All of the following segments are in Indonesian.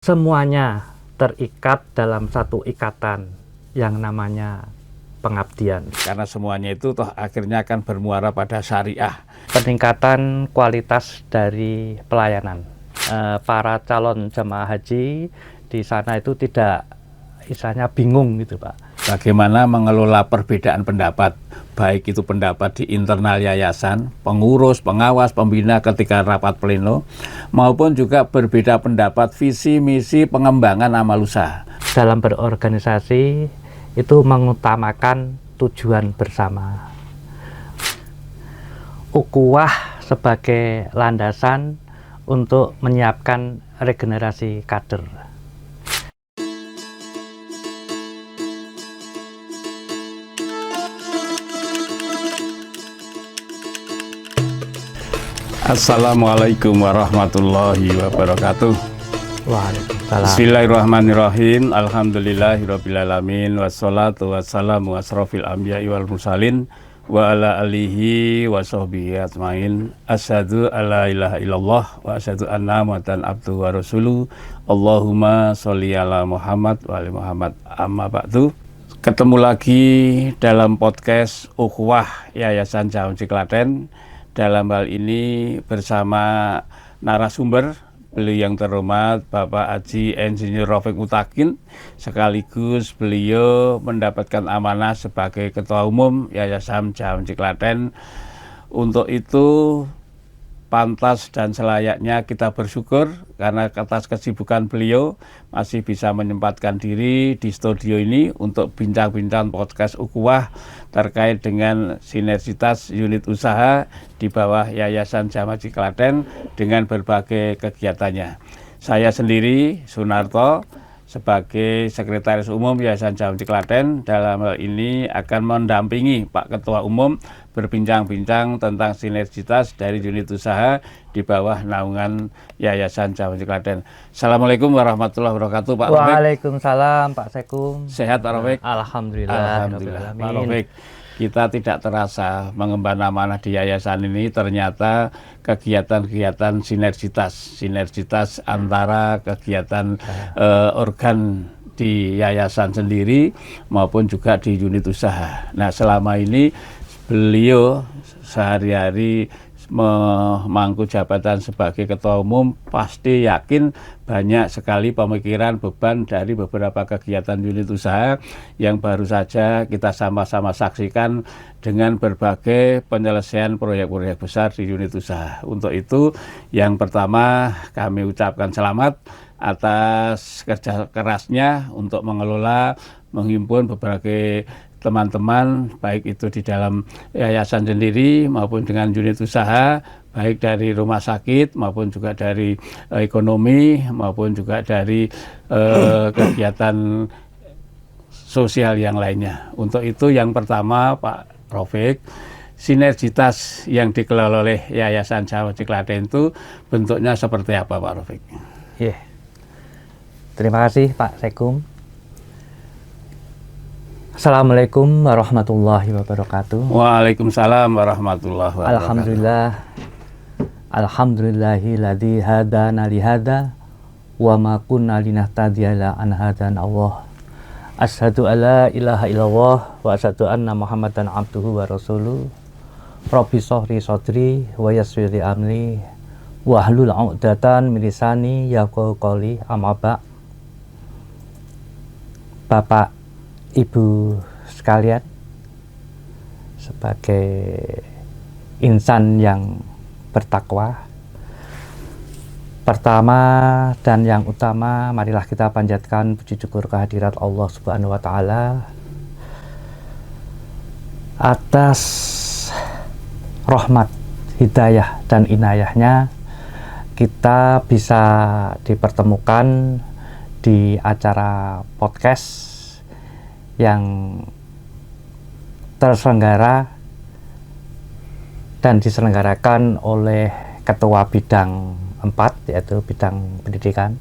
semuanya terikat dalam satu ikatan yang namanya pengabdian. Karena semuanya itu toh akhirnya akan bermuara pada syariah. Peningkatan kualitas dari pelayanan. Para calon jemaah haji di sana itu tidak istilahnya bingung gitu Pak. Bagaimana mengelola perbedaan pendapat, baik itu pendapat di internal yayasan, pengurus, pengawas, pembina ketika rapat pleno, maupun juga berbeda pendapat visi, misi, pengembangan amal usaha. Dalam berorganisasi itu mengutamakan tujuan bersama. Ukhuwah sebagai landasan untuk menyiapkan regenerasi kader. Assalamualaikum warahmatullahi wabarakatuh. Waalaikumsalam. Bismillahirrahmanirrahim. Alhamdulillahirrabbilalamin. Wassalatu wassalamu asrofil anbiya'i wal mursalin wa ala alihi wa sahbihi ajmain. Asyhadu alla ilaha illallah wa asyhadu anna muhammadan abduhu wa rasuluh. Allahumma sholli ala Muhammad wa ali Muhammad. Amma ba'du. Ketemu lagi dalam podcast Ukhuwah Yayasan Jaunci Klaten. Dalam hal ini bersama narasumber beliau yang terhormat Bapak Haji Insinyur Rafiq Mutakin, sekaligus beliau mendapatkan amanah sebagai Ketua Umum Yayasan Jaunci Klaten. Untuk itu pantas dan selayaknya kita bersyukur karena atas kesibukan beliau masih bisa menyempatkan diri di studio ini untuk bincang-bincang podcast Ukhuwah terkait dengan sinergitas unit usaha di bawah Yayasan Jaunci Klaten dengan berbagai kegiatannya. Saya sendiri, Sunarto, sebagai Sekretaris Umum Yayasan Jaunci Klaten, dalam hal ini akan mendampingi Pak Ketua Umum berbincang-bincang tentang sinergitas dari unit usaha di bawah naungan Yayasan Jaunci Klaten. Assalamualaikum warahmatullahi wabarakatuh, Pak Rafiq. Waalaikumsalam, Pak Sekum. Sehat, Pak Rafiq? Alhamdulillah. Alhamdulillah, Pak Rafiq. Kita tidak terasa mengemban amanah di yayasan ini, ternyata kegiatan-kegiatan sinergitas antara kegiatan organ di yayasan sendiri maupun juga di unit usaha. Nah, selama ini beliau sehari-hari memangku jabatan sebagai Ketua Umum, pasti yakin banyak sekali pemikiran beban dari beberapa kegiatan unit usaha yang baru saja kita sama-sama saksikan dengan berbagai penyelesaian proyek-proyek besar di unit usaha. Untuk itu, yang pertama kami ucapkan selamat atas kerja kerasnya untuk mengelola, menghimpun berbagai teman-teman, baik itu di dalam yayasan sendiri maupun dengan unit usaha, baik dari rumah sakit maupun juga dari ekonomi maupun juga dari kegiatan sosial yang lainnya. Untuk itu yang pertama, Pak Rafiq, sinergitas yang dikelola oleh Yayasan Jaunci Klaten itu bentuknya seperti apa, Pak Rafiq? Yeah. Terima kasih Pak Sekum. Assalamualaikum warahmatullahi wabarakatuh. Waalaikumsalam warahmatullahi wabarakatuh. Alhamdulillah. Alhamdulillahilladzi hadana li hada wa ma kunna linahtadiya an hadana Allah. Asyhadu alla ilaha illallah wa asyhadu anna Muhammadan abduhu wa rasuluh. Rabbi shrah sadri wa yassir li amri wa hlul 'uqdatam min lisani yafqahu qawli. Amma ba'. Bapak Ibu sekalian, sebagai insan yang bertakwa, pertama dan yang utama, marilah kita panjatkan puji syukur kehadirat Allah Subhanahu wa Ta'ala atas rahmat, hidayah, dan inayahnya kita bisa dipertemukan di acara podcast yang terselenggara dan diselenggarakan oleh Ketua Bidang 4, yaitu Bidang Pendidikan.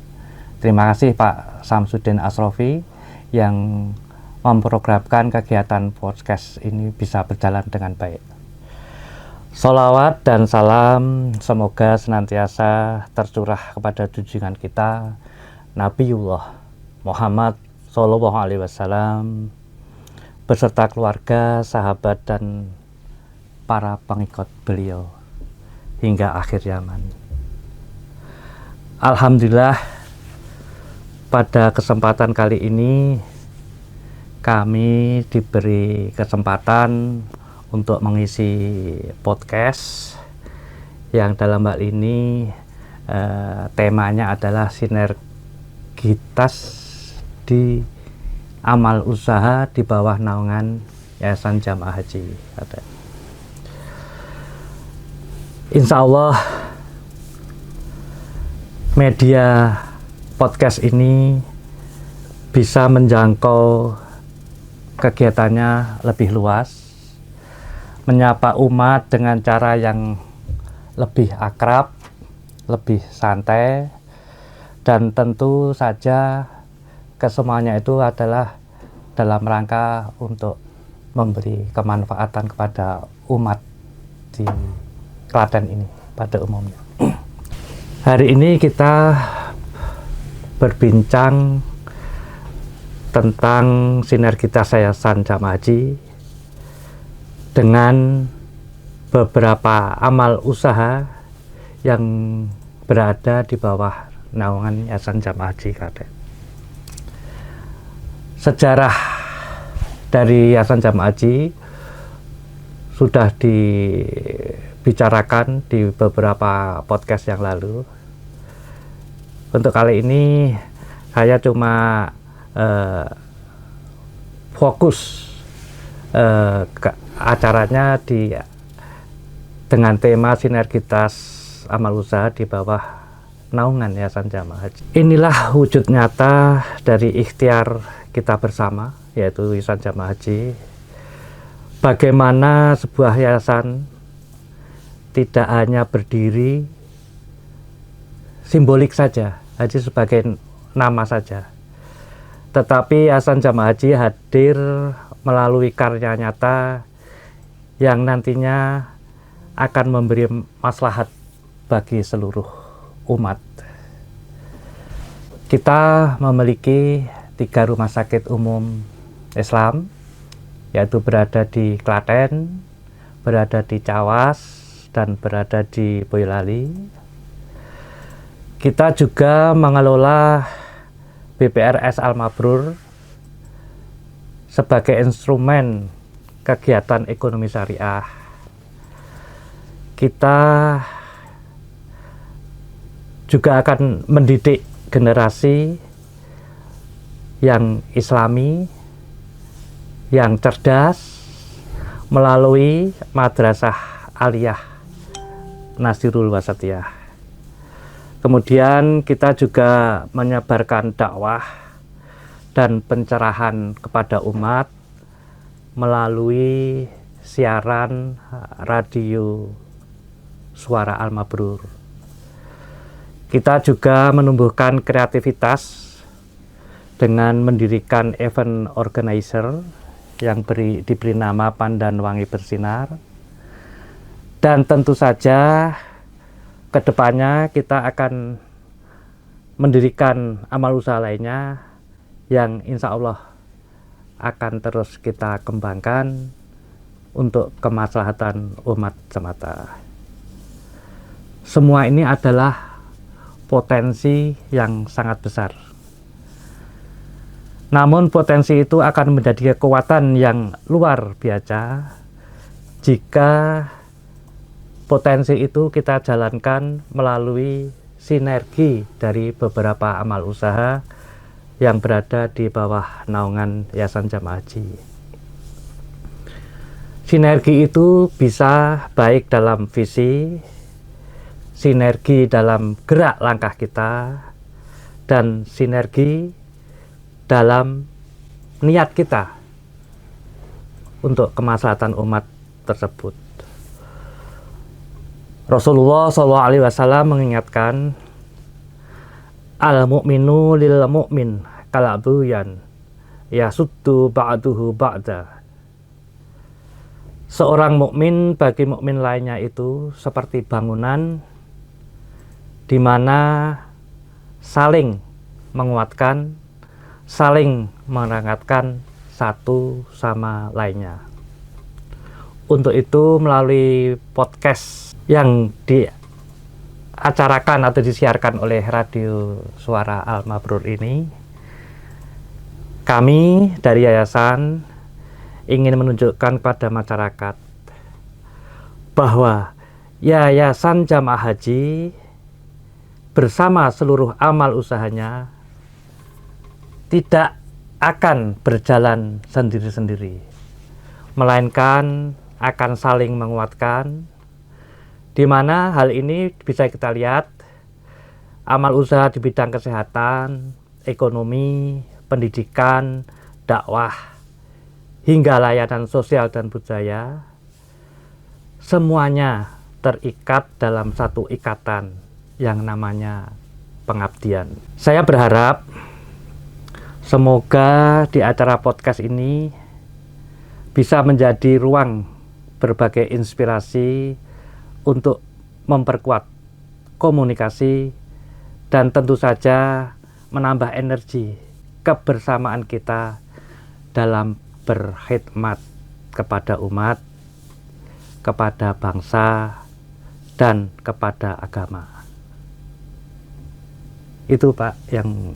Terima kasih Pak Samsudin Asrofi yang memprogramkan kegiatan podcast ini bisa berjalan dengan baik. Sholawat dan salam semoga senantiasa tercurah kepada junjungan kita Nabiullah Muhammad Shallallahu Alaihi Wasallam beserta keluarga, sahabat, dan para pengikut beliau hingga akhir zaman. Alhamdulillah, pada kesempatan kali ini kami diberi kesempatan untuk mengisi podcast yang dalam hal ini temanya adalah sinergitas di amal usaha di bawah naungan Yayasan Jamaah Haji. Insya Allah media podcast ini bisa menjangkau kegiatannya lebih luas, menyapa umat dengan cara yang lebih akrab, lebih santai, dan tentu saja kesemuanya itu adalah dalam rangka untuk memberi kemanfaatan kepada umat di Klaten ini pada umumnya. Hari ini kita berbincang tentang sinergitas Yayasan Jamaah Haji dengan beberapa amal usaha yang berada di bawah naungan Yayasan Jamaah Haji Klaten. Sejarah dari Yayasan Jamaah Haji sudah dibicarakan di beberapa podcast yang lalu. Untuk kali ini saya cuma fokus ke acaranya dengan tema sinergitas amal usaha di bawah naungan Yayasan Jamaah Haji. Inilah wujud nyata dari ikhtiar kita bersama, yaitu Yayasan Jamaah Haji. Bagaimana sebuah yayasan tidak hanya berdiri simbolik saja, haji sebagai nama saja, tetapi Yayasan Jamaah Haji hadir melalui karya nyata yang nantinya akan memberi maslahat bagi seluruh umat. Kita memiliki 3 rumah sakit umum Islam, yaitu berada di Klaten, berada di Cawas, dan berada di Boyolali. Kita juga mengelola BPRS Al-Mabrur sebagai instrumen kegiatan ekonomi syariah. Kita juga akan mendidik generasi yang islami, yang cerdas melalui Madrasah Aliyah Nasirul Wasatiyah. Kemudian kita juga menyebarkan dakwah dan pencerahan kepada umat melalui siaran radio Suara Al-Mabrur. Kita juga menumbuhkan kreativitas dengan mendirikan event organizer yang diberi nama Pandan Wangi Bersinar. Dan tentu saja kedepannya kita akan mendirikan amal usaha lainnya yang insya Allah akan terus kita kembangkan untuk kemaslahatan umat semata. Semua ini adalah potensi yang sangat besar. Namun potensi itu akan menjadi kekuatan yang luar biasa jika potensi itu kita jalankan melalui sinergi dari beberapa amal usaha yang berada di bawah naungan Yayasan Jamaah Haji. Sinergi itu bisa baik dalam visi, sinergi dalam gerak langkah kita, dan sinergi dalam niat kita untuk kemaslahatan umat tersebut. Rasulullah SAW mengingatkan, al-mu'minu lil mu'min kalabuyyan yasuddu ba'duhu ba'da. Seorang mukmin bagi mukmin lainnya itu seperti bangunan di mana saling menguatkan, saling menghangatkan satu sama lainnya. Untuk itu melalui podcast yang diacarakan atau disiarkan oleh Radio Suara Al Mabrur ini, kami dari yayasan ingin menunjukkan kepada masyarakat bahwa Yayasan Jamaah Haji bersama seluruh amal usahanya tidak akan berjalan sendiri-sendiri, melainkan akan saling menguatkan, di mana hal ini bisa kita lihat amal usaha di bidang kesehatan, ekonomi, pendidikan, dakwah, hingga layanan sosial dan budaya, semuanya terikat dalam satu ikatan yang namanya pengabdian. Saya berharap semoga di acara podcast ini bisa menjadi ruang berbagai inspirasi untuk memperkuat komunikasi dan tentu saja menambah energi kebersamaan kita dalam berkhidmat kepada umat, kepada bangsa, dan kepada agama. Itu Pak yang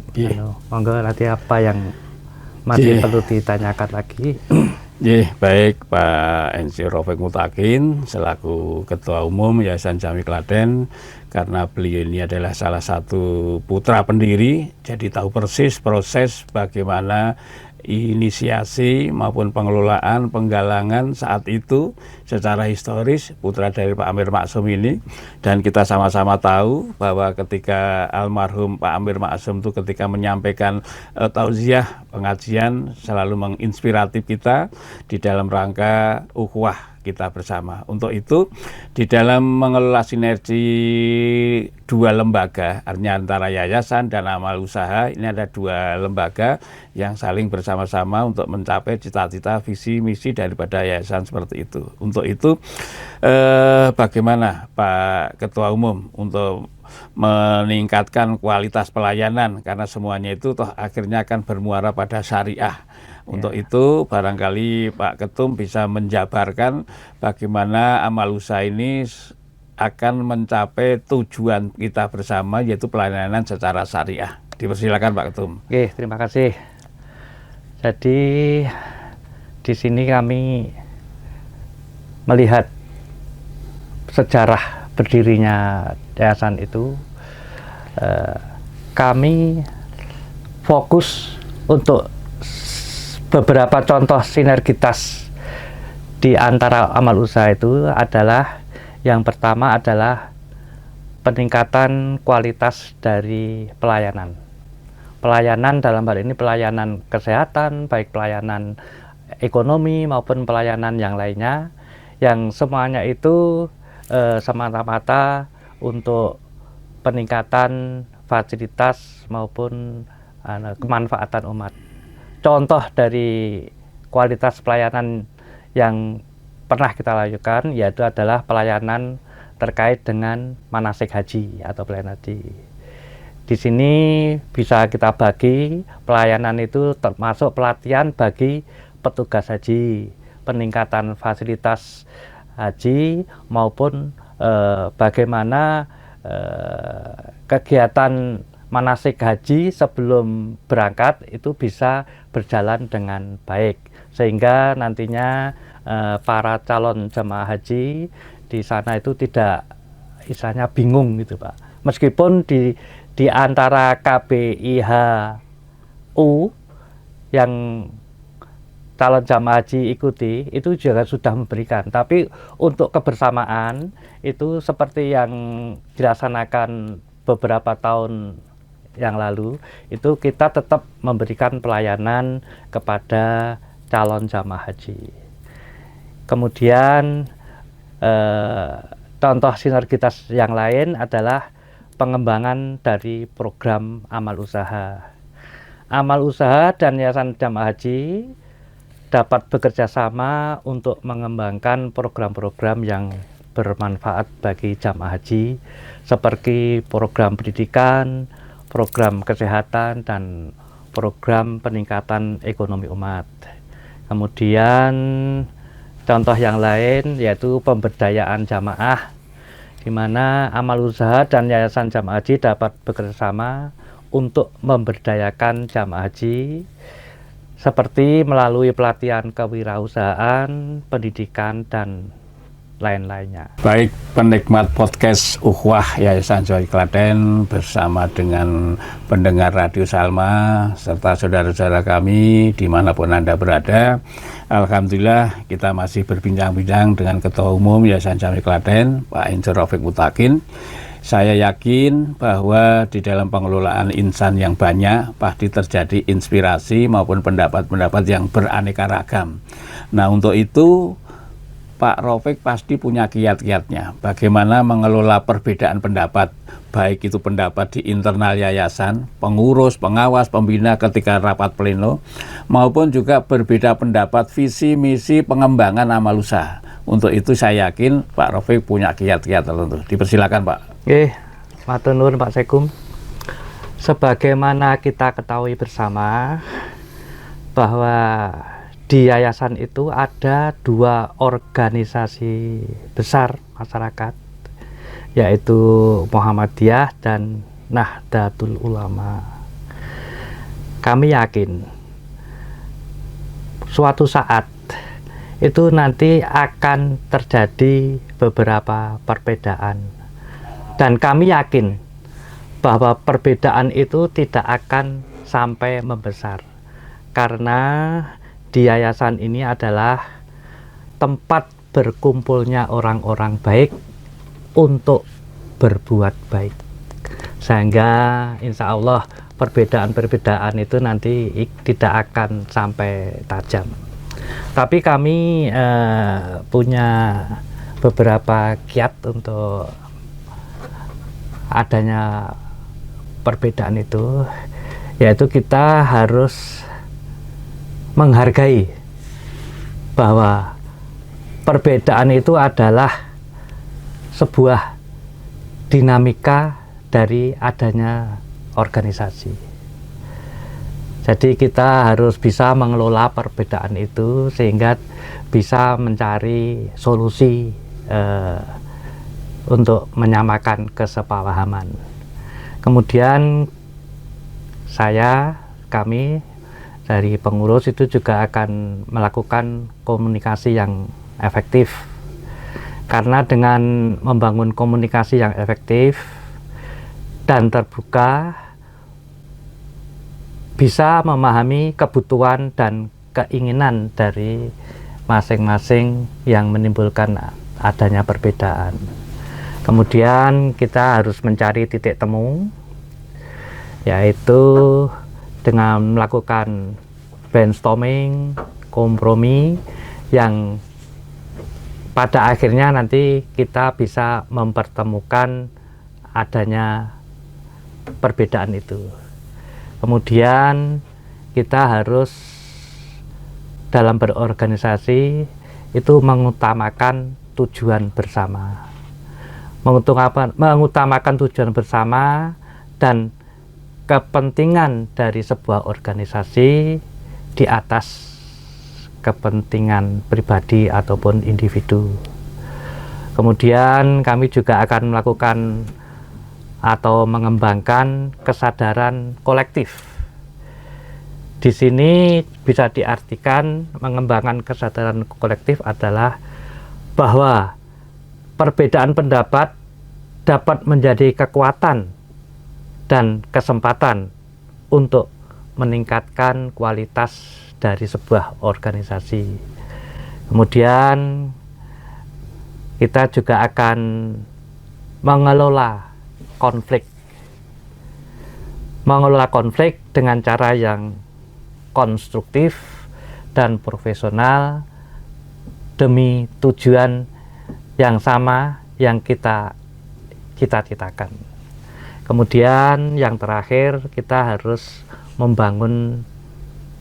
monggo nanti apa yang masih perlu ditanyakan lagi. Baik Pak NC Raufik Mutakin selaku Ketua Umum Yayasan Jami Klaten, karena beliau ini adalah salah satu putra pendiri, jadi tahu persis proses bagaimana inisiasi maupun pengelolaan penggalangan saat itu secara historis putra dari Pak Amir Maksum ini. Dan kita sama-sama tahu bahwa ketika almarhum Pak Amir Maksum itu ketika menyampaikan tausiah pengajian selalu menginspiratif kita di dalam rangka ukhuwah kita bersama. Untuk itu di dalam mengelola sinergi dua lembaga, artinya antara yayasan dan amal usaha, ini ada dua lembaga yang saling bersama-sama untuk mencapai cita-cita visi misi daripada yayasan seperti itu. Untuk itu bagaimana Pak Ketua Umum untuk meningkatkan kualitas pelayanan, karena semuanya itu toh akhirnya akan bermuara pada syariah. Untuk itu barangkali Pak Ketum bisa menjabarkan bagaimana amal usaha ini akan mencapai tujuan kita bersama, yaitu pelayanan secara syariah. Dipersilakan Pak Ketum. Oke, terima kasih. Jadi di sini kami melihat sejarah berdirinya yayasan itu, kami fokus untuk beberapa contoh sinergitas di antara amal usaha itu adalah, yang pertama adalah peningkatan kualitas dari pelayanan. Pelayanan dalam hal ini pelayanan kesehatan, baik pelayanan ekonomi maupun pelayanan yang lainnya, yang semuanya itu semata-mata untuk peningkatan fasilitas maupun kemanfaatan umat. Contoh dari kualitas pelayanan yang pernah kita lakukan yaitu adalah pelayanan terkait dengan manasik haji atau pelayanan haji. Di sini bisa kita bagi pelayanan itu termasuk pelatihan bagi petugas haji, peningkatan fasilitas haji maupun bagaimana kegiatan manasik haji sebelum berangkat itu bisa berjalan dengan baik, sehingga nantinya para calon jemaah haji di sana itu tidak istilahnya bingung gitu Pak. Meskipun di antara KBIHU yang calon jamaah haji ikuti itu juga sudah memberikan, tapi untuk kebersamaan itu seperti yang dilaksanakan beberapa tahun yang lalu, itu kita tetap memberikan pelayanan kepada calon jamaah haji. Kemudian contoh sinergitas yang lain adalah pengembangan dari program amal usaha. Amal usaha dan Yayasan Jamaah Haji dapat bekerja sama untuk mengembangkan program-program yang bermanfaat bagi jamaah haji, seperti program pendidikan, program kesehatan dan program peningkatan ekonomi umat. Kemudian contoh yang lain yaitu pemberdayaan jamaah, di mana amal usaha dan Yayasan Jamaah Haji dapat bekerjasama untuk memberdayakan jamaah haji seperti melalui pelatihan kewirausahaan, pendidikan, dan lain-lainnya. Baik penikmat podcast Ukhuwah Yayasan Joy Klaten bersama dengan pendengar Radio Salma serta saudara-saudara kami dimanapun Anda berada, alhamdulillah kita masih berbincang-bincang dengan Ketua Umum Yayasan Joy Klaten, Pak Insinyur Raufik Mutakin. Saya yakin bahwa di dalam pengelolaan insan yang banyak pasti terjadi inspirasi maupun pendapat-pendapat yang beraneka ragam. Nah, untuk itu Pak Raufik pasti punya kiat-kiatnya bagaimana mengelola perbedaan pendapat, baik itu pendapat di internal yayasan, pengurus, pengawas, pembina ketika rapat pleno, maupun juga berbeda pendapat visi, misi, pengembangan amal usaha. Untuk itu saya yakin Pak Raufik punya kiat-kiat tertentu. Dipersilakan Pak. Oke, matur nuwun Pak Sekum. Sebagaimana kita ketahui bersama bahwa di yayasan itu ada 2 organisasi besar masyarakat, yaitu Muhammadiyah dan Nahdlatul Ulama. Kami yakin suatu saat itu nanti akan terjadi beberapa perbedaan, dan kami yakin bahwa perbedaan itu tidak akan sampai membesar, karena di yayasan ini adalah tempat berkumpulnya orang-orang baik untuk berbuat baik, sehingga insya Allah perbedaan-perbedaan itu nanti tidak akan sampai tajam. Tapi kami punya beberapa kiat untuk adanya perbedaan itu, yaitu kita harus menghargai bahwa perbedaan itu adalah sebuah dinamika dari adanya organisasi. Jadi kita harus bisa mengelola perbedaan itu sehingga bisa mencari solusi untuk menyamakan kesepahaman. Kemudian kami dari pengurus itu juga akan melakukan komunikasi yang efektif, karena dengan membangun komunikasi yang efektif dan terbuka bisa memahami kebutuhan dan keinginan dari masing-masing yang menimbulkan adanya perbedaan. Kemudian kita harus mencari titik temu, yaitu dengan melakukan brainstorming, kompromi yang pada akhirnya nanti kita bisa mempertemukan adanya perbedaan itu. Kemudian kita harus dalam berorganisasi itu mengutamakan tujuan bersama. Mengutamakan tujuan bersama dan kepentingan dari sebuah organisasi di atas kepentingan pribadi ataupun individu. Kemudian kami juga akan melakukan atau mengembangkan kesadaran kolektif. Di sini bisa diartikan mengembangkan kesadaran kolektif adalah bahwa perbedaan pendapat dapat menjadi kekuatan dan kesempatan untuk meningkatkan kualitas dari sebuah organisasi. Kemudian kita juga akan mengelola konflik dengan cara yang konstruktif dan profesional demi tujuan yang sama yang kita cita-citakan. Kemudian yang terakhir, kita harus membangun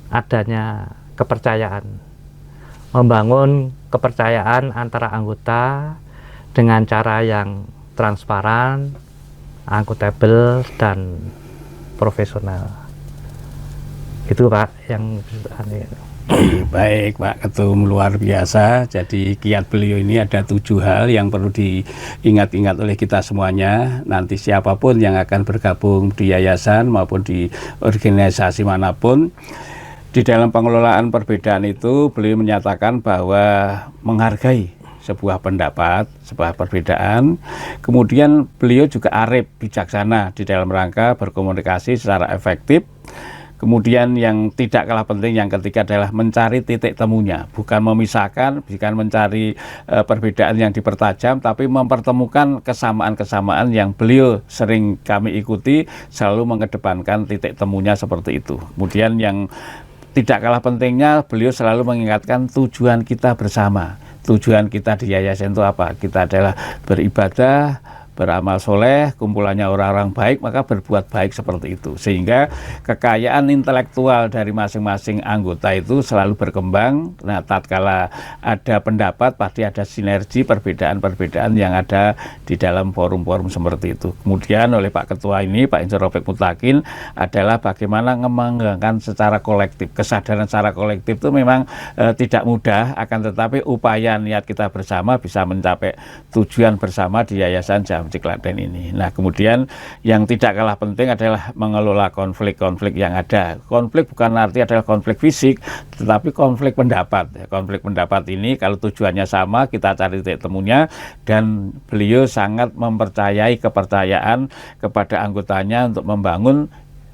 adanya kepercayaan. Membangun kepercayaan antara anggota dengan cara yang transparan, akuntabel, dan profesional. Itu Pak yang baik Pak Ketum, luar biasa. Jadi kiat beliau ini ada 7 hal yang perlu diingat-ingat oleh kita semuanya. Nanti siapapun yang akan bergabung di yayasan maupun di organisasi manapun, di dalam pengelolaan perbedaan itu beliau menyatakan bahwa menghargai sebuah pendapat, sebuah perbedaan. Kemudian beliau juga arif, bijaksana di dalam rangka berkomunikasi secara efektif. Kemudian yang tidak kalah penting yang ketiga adalah mencari titik temunya, bukan memisahkan, bukan mencari perbedaan yang dipertajam, tapi mempertemukan kesamaan-kesamaan yang beliau sering kami ikuti, selalu mengedepankan titik temunya seperti itu. Kemudian yang tidak kalah pentingnya, beliau selalu mengingatkan tujuan kita bersama. Tujuan kita di yayasan itu apa? Kita adalah beribadah, beramal soleh, kumpulannya orang-orang baik, maka berbuat baik seperti itu. Sehingga kekayaan intelektual dari masing-masing anggota itu selalu berkembang. Nah, tatkala ada pendapat, pasti ada sinergi perbedaan-perbedaan yang ada di dalam forum-forum seperti itu. Kemudian oleh Pak Ketua ini, Pak Insinyur Rafiq Mutakin, adalah bagaimana mengembangkan secara kolektif. Kesadaran secara kolektif itu memang tidak mudah, akan tetapi upaya niat kita bersama bisa mencapai tujuan bersama di Yayasan Jamci Klaten ini. Nah, kemudian yang tidak kalah penting adalah mengelola konflik-konflik yang ada. Konflik bukan arti adalah konflik fisik, tetapi konflik pendapat. Konflik pendapat ini kalau tujuannya sama, kita cari titik temunya, dan beliau sangat mempercayai kepercayaan kepada anggotanya untuk membangun,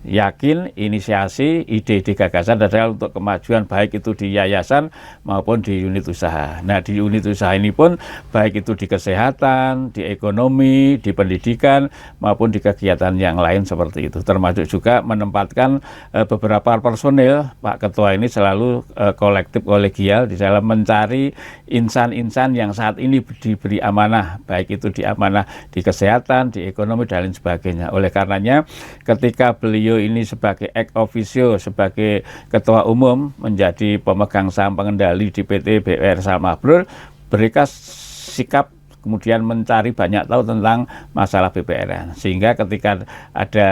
yakin, inisiasi, ide-ide gagasan adalah untuk kemajuan baik itu di yayasan maupun di unit usaha. Nah, di unit usaha ini pun baik itu di kesehatan, di ekonomi, di pendidikan maupun di kegiatan yang lain seperti itu. Termasuk juga menempatkan beberapa personil. Pak Ketua ini selalu kolektif kolegial di dalam mencari insan-insan yang saat ini diberi amanah, baik itu di amanah di kesehatan, di ekonomi dan lain sebagainya. Oleh karenanya ketika beliau ini sebagai ex officio, sebagai ketua umum, menjadi pemegang saham pengendali di PT BWR Saham Mabrur, mereka sikap kemudian mencari banyak tahu tentang masalah BPR. Sehingga ketika ada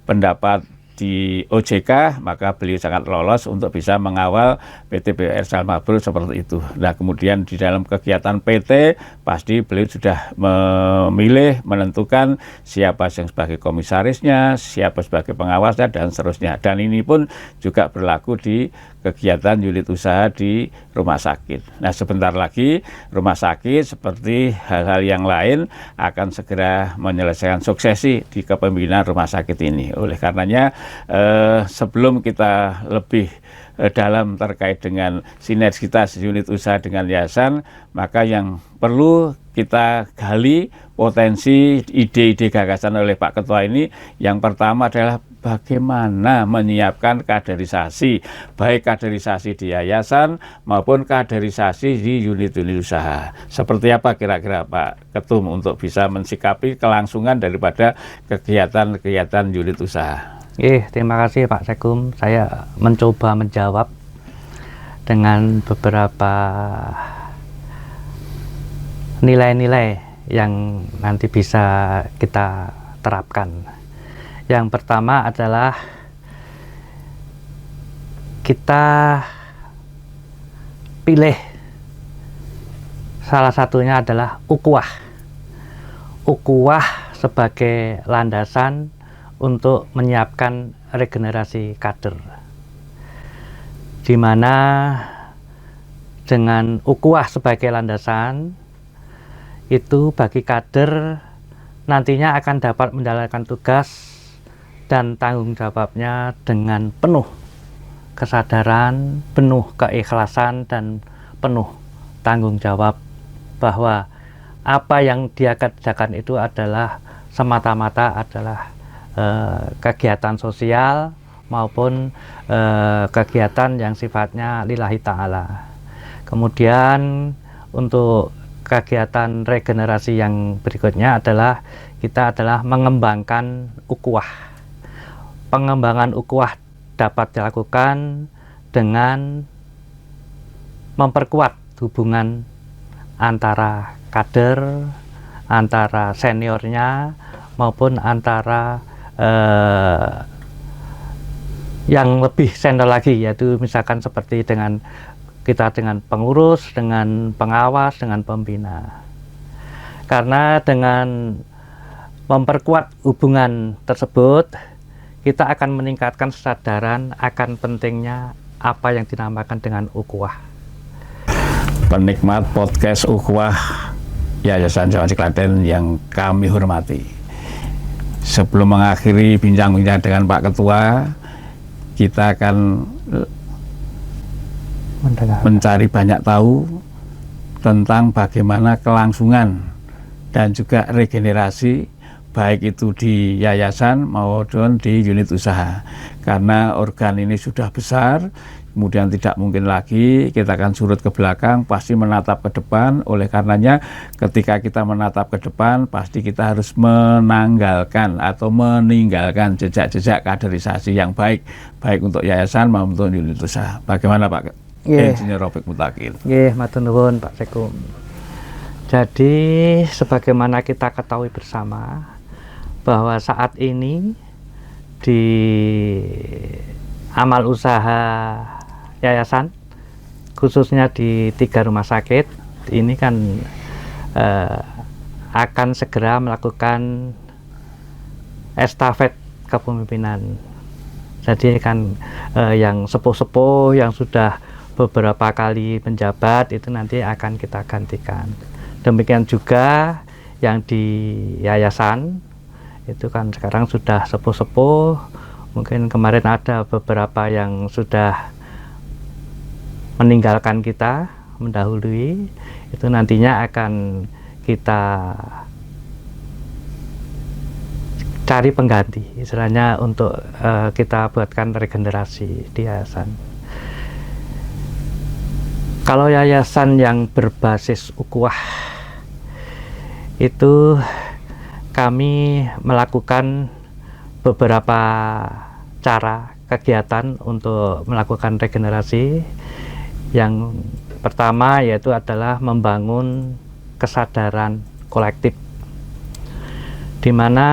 pendapat di OJK, maka beliau sangat lolos untuk bisa mengawal PT BWR Saham Mabrur seperti itu. Nah, kemudian di dalam kegiatan PT, pasti beliau sudah memilih, menentukan siapa yang sebagai komisarisnya, siapa sebagai pengawasnya, dan seterusnya. Dan ini pun juga berlaku di kegiatan unit usaha di rumah sakit. Nah, sebentar lagi rumah sakit seperti hal-hal yang lain akan segera menyelesaikan suksesi di kepemimpinan rumah sakit ini. Oleh karenanya sebelum kita lebih dalam terkait dengan sinergitas unit usaha dengan yayasan, maka yang perlu kita gali potensi ide-ide gagasan oleh Pak Ketua ini, yang pertama adalah bagaimana menyiapkan kaderisasi, baik kaderisasi di yayasan maupun kaderisasi di unit-unit usaha. Seperti apa kira-kira Pak Ketum untuk bisa mensikapi kelangsungan daripada kegiatan-kegiatan unit usaha? Terima kasih Pak Sekum. Saya mencoba menjawab dengan beberapa nilai-nilai yang nanti bisa kita terapkan. Yang pertama adalah kita pilih, salah satunya adalah ukhuwah. Ukhuwah sebagai landasan untuk menyiapkan regenerasi kader, di mana dengan ukhuwah sebagai landasan itu bagi kader nantinya akan dapat menjalankan tugas dan tanggung jawabnya dengan penuh kesadaran, penuh keikhlasan, dan penuh tanggung jawab bahwa apa yang dia kerjakan itu adalah semata-mata adalah kegiatan sosial maupun kegiatan yang sifatnya lillahi ta'ala. Kemudian untuk kegiatan regenerasi yang berikutnya adalah kita adalah mengembangkan ukhuwah. Pengembangan ukhuwah dapat dilakukan dengan memperkuat hubungan antara kader, antara seniornya maupun antara yang lebih senior lagi, yaitu misalkan seperti dengan kita dengan pengurus, dengan pengawas, dengan pembina. Karena dengan memperkuat hubungan tersebut, kita akan meningkatkan kesadaran akan pentingnya apa yang dinamakan dengan ukhuwah. Penikmat podcast ukhuwah Yayasan Jawa Klaten yang kami hormati, sebelum mengakhiri bincang-bincang dengan Pak Ketua, kita akan mencari banyak tahu tentang bagaimana kelangsungan dan juga regenerasi baik itu di yayasan maupun di unit usaha. Karena organ ini sudah besar, kemudian tidak mungkin lagi kita akan surut ke belakang, pasti menatap ke depan. Oleh karenanya ketika kita menatap ke depan, pasti kita harus menanggalkan atau meninggalkan jejak-jejak kaderisasi yang baik untuk yayasan maupun untuk unit usaha. Bagaimana Pak Insinyur Rafiq Mutakin? Matur nuwun Pak Sekum. Jadi sebagaimana kita ketahui bersama bahwa saat ini di amal usaha yayasan, khususnya di 3 rumah sakit ini kan akan segera melakukan estafet kepemimpinan. Jadi kan yang sepuh-sepuh yang sudah beberapa kali menjabat itu nanti akan kita gantikan. Demikian juga yang di yayasan itu kan sekarang sudah sepuh-sepuh, mungkin kemarin ada beberapa yang sudah meninggalkan kita, mendahului, itu nantinya akan kita cari pengganti, istilahnya untuk kita buatkan regenerasi di yayasan. Kalau yayasan yang berbasis ukhuwah itu kami melakukan beberapa cara kegiatan untuk melakukan regenerasi. Yang pertama yaitu adalah membangun kesadaran kolektif, di mana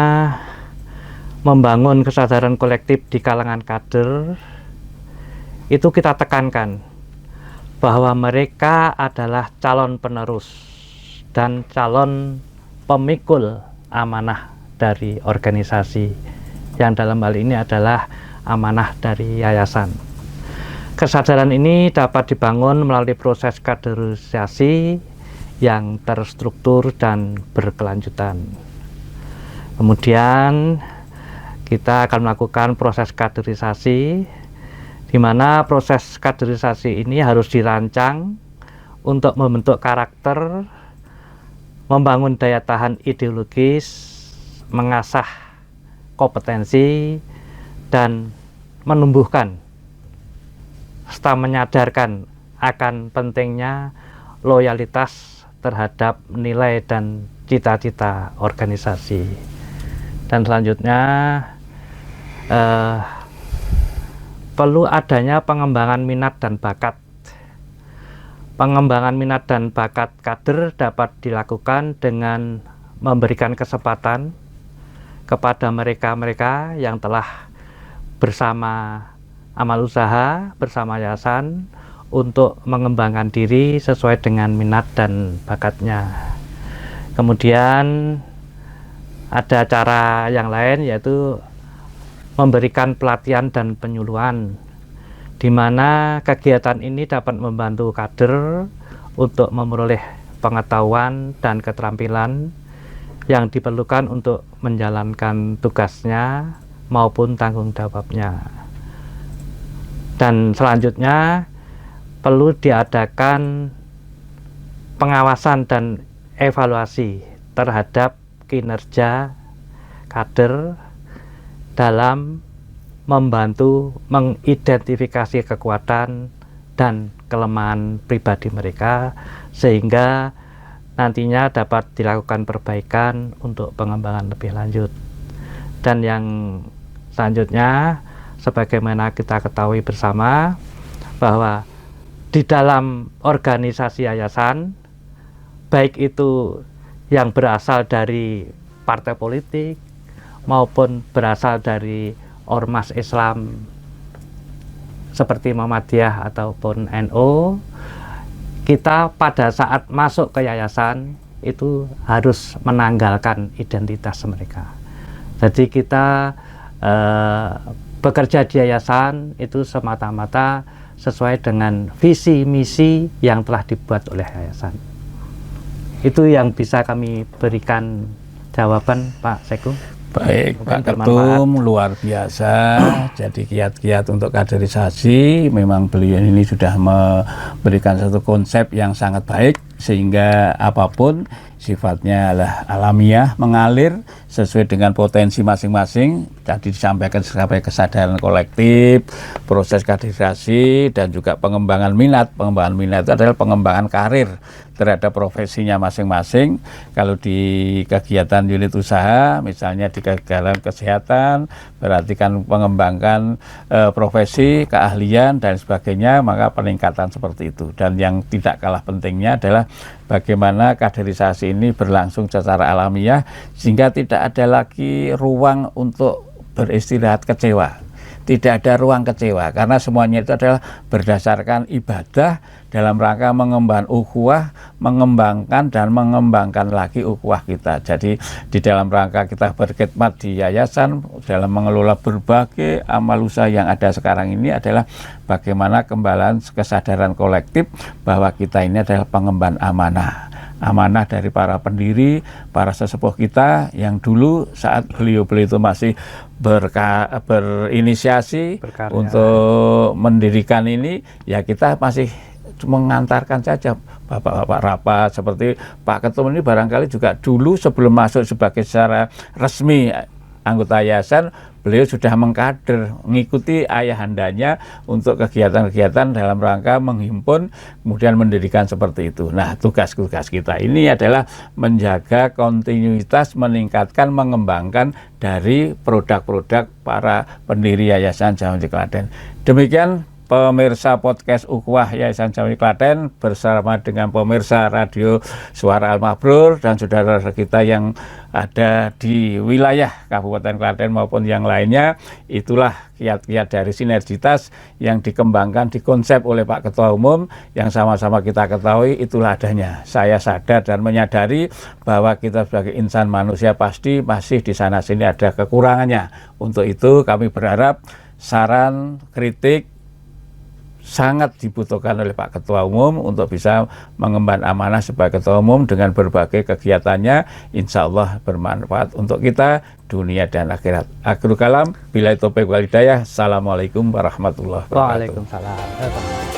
membangun kesadaran kolektif di kalangan kader itu kita tekankan bahwa mereka adalah calon penerus dan calon pemikul amanah dari organisasi, yang dalam hal ini adalah amanah dari yayasan. Kesadaran ini dapat dibangun melalui proses kaderisasi yang terstruktur dan berkelanjutan. Kemudian kita akan melakukan proses kaderisasi, di mana proses kaderisasi ini harus dirancang untuk membentuk karakter, membangun daya tahan ideologis, mengasah kompetensi, dan menumbuhkan serta menyadarkan akan pentingnya loyalitas terhadap nilai dan cita-cita organisasi. Dan selanjutnya perlu adanya pengembangan minat dan bakat. Pengembangan minat dan bakat kader dapat dilakukan dengan memberikan kesempatan kepada mereka-mereka yang telah bersama amal usaha, bersama yayasan untuk mengembangkan diri sesuai dengan minat dan bakatnya. Kemudian ada cara yang lain, yaitu memberikan pelatihan dan penyuluhan, di mana kegiatan ini dapat membantu kader untuk memperoleh pengetahuan dan keterampilan yang diperlukan untuk menjalankan tugasnya maupun tanggung jawabnya. Dan selanjutnya perlu diadakan pengawasan dan evaluasi terhadap kinerja kader dalam membantu mengidentifikasi kekuatan dan kelemahan pribadi mereka, sehingga nantinya dapat dilakukan perbaikan untuk pengembangan lebih lanjut. Dan yang selanjutnya, sebagaimana kita ketahui bersama bahwa di dalam organisasi yayasan, baik itu yang berasal dari partai politik, maupun berasal dari ormas Islam seperti Muhammadiyah ataupun NU, kita pada saat masuk ke yayasan itu harus menanggalkan identitas mereka. Jadi kita bekerja di yayasan itu semata-mata sesuai dengan visi misi yang telah dibuat oleh yayasan. Itu yang bisa kami berikan jawaban, Pak Seku. Baik, Pak Ketum, luar biasa. Jadi kiat-kiat untuk kaderisasi, memang beliau ini sudah memberikan satu konsep yang sangat baik, sehingga apapun sifatnya adalah alamiah, mengalir sesuai dengan potensi masing-masing. Tadi disampaikan sampai kesadaran kolektif, proses kaderisasi, dan juga pengembangan minat. Pengembangan minat itu adalah pengembangan karir terhadap profesinya masing-masing. Kalau di kegiatan unit usaha, misalnya di kegiatan kesehatan, berarti kan mengembangkan profesi, keahlian, dan sebagainya, maka peningkatan seperti itu. Dan yang tidak kalah pentingnya adalah bagaimana kaderisasi ini berlangsung secara alamiah, sehingga tidak ada lagi ruang untuk beristirahat kecewa. Tidak ada ruang kecewa, karena semuanya itu adalah berdasarkan ibadah dalam rangka mengembangkan ukhuwah, mengembangkan dan mengembangkan lagi ukhuwah kita. Jadi di dalam rangka kita berkhidmat di yayasan dalam mengelola berbagai amal usaha yang ada sekarang ini adalah bagaimana kembalian kesadaran kolektif bahwa kita ini adalah pengemban amanah. Amanah dari para pendiri, para sesepuh kita yang dulu saat beliau-beliau itu masih berinisiasi untuk mendirikan ini, ya kita masih mengantarkan saja bapak-bapak rapat seperti Pak Ketum ini barangkali juga dulu sebelum masuk sebagai secara resmi anggota yayasan, beliau sudah mengkader, mengikuti ayahandanya untuk kegiatan-kegiatan dalam rangka menghimpun, kemudian mendirikan seperti itu. Nah, tugas-tugas kita ini adalah menjaga kontinuitas, meningkatkan, mengembangkan dari produk-produk para pendiri Yayasan Jawi Klaten. Demikian pemirsa podcast Ukhuwah Yayasan Jawi Klaten bersama dengan pemirsa radio Suara Al-Mabrur dan saudara kita yang ada di wilayah Kabupaten Klaten maupun yang lainnya. Itulah kiat-kiat dari sinergitas yang dikembangkan, dikonsep oleh Pak Ketua Umum, yang sama-sama kita ketahui itulah adanya. Saya sadar dan menyadari bahwa kita sebagai insan manusia pasti masih di sana-sini ada kekurangannya. Untuk itu kami berharap saran, kritik sangat dibutuhkan oleh Pak Ketua Umum untuk bisa mengemban amanah sebagai Ketua Umum dengan berbagai kegiatannya, insya Allah bermanfaat untuk kita dunia dan akhirat. Akhirul kalam, billahi taufiq wal hidayah. Assalamualaikum warahmatullahi wabarakatuh. Waalaikumsalam.